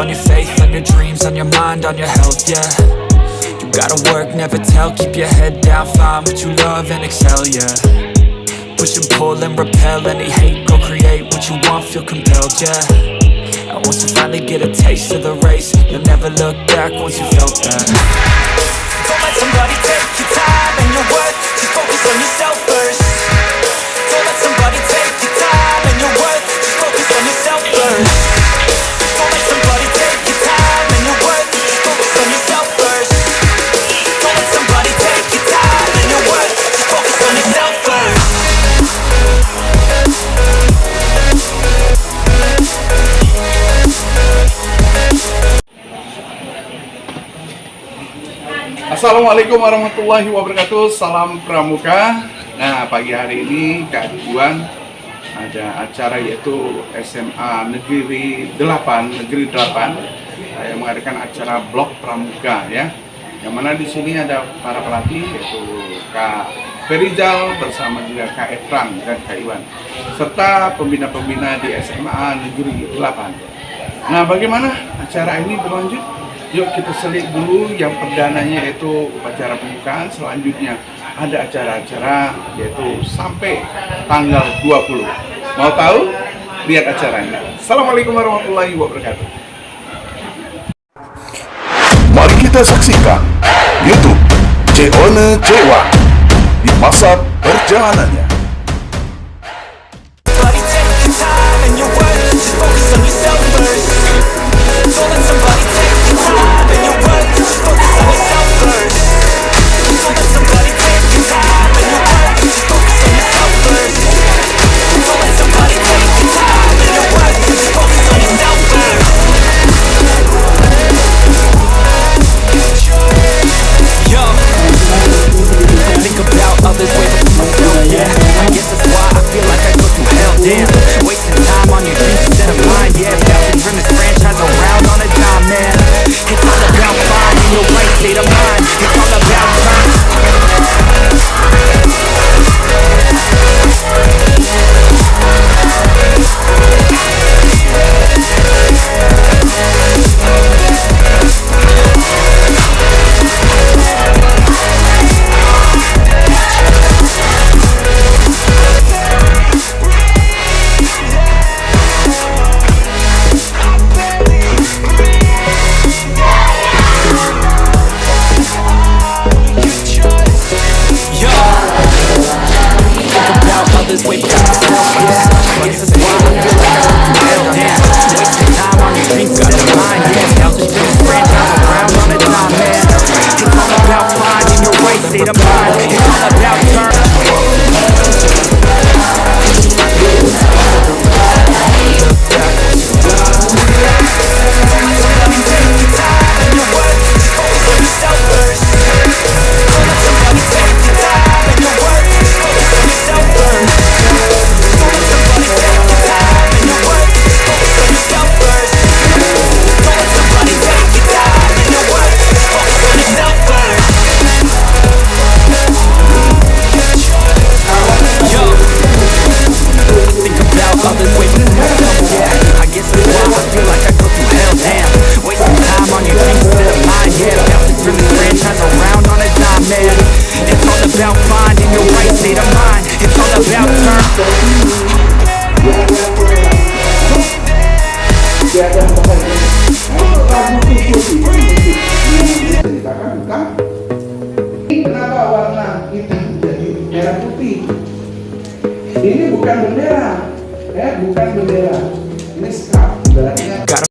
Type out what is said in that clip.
on your faith, on your dreams, on your mind, on your health, yeah. You gotta work, never tell, keep your head down, find what you love and excel, yeah. Push and pull and repel any hate, go create what you want, feel compelled, yeah. And once you finally get a taste of the race, you'll never look back once you felt that. Don't let somebody take your time and your worth, just focus on yourself first. Don't let somebody take your time and your worth, just focus on yourself first. Don't let somebody take your time and your worth, just focus on yourself first. Don't let somebody take your time and your worth, just focus on yourself first. Assalamualaikum warahmatullahi wabarakatuh. Salam Pramuka. Nah, pagi hari ini Kak Ridwan ada acara yaitu SMA Negeri 8 yang mengadakan acara blok Pramuka ya. Yang mana di sini ada para pelatih yaitu Kak Ferizal bersama juga Kak Efran dan Kak Iwan serta pembina-pembina di SMA Negeri 8. Nah, bagaimana acara ini berlanjut? Yuk kita selik dulu yang perdananya yaitu upacara pembukaan, selanjutnya ada acara-acara yaitu sampai tanggal 20. Mau tahu? Lihat acaranya. Assalamualaikum warahmatullahi wabarakatuh. Mari kita saksikan YouTube Ceone Cewa di masa perjalanannya. Kenapa warna hitam jadi merah putih? Ini bukan bendera, bukan bendera. Ini scarf, ibaratnya.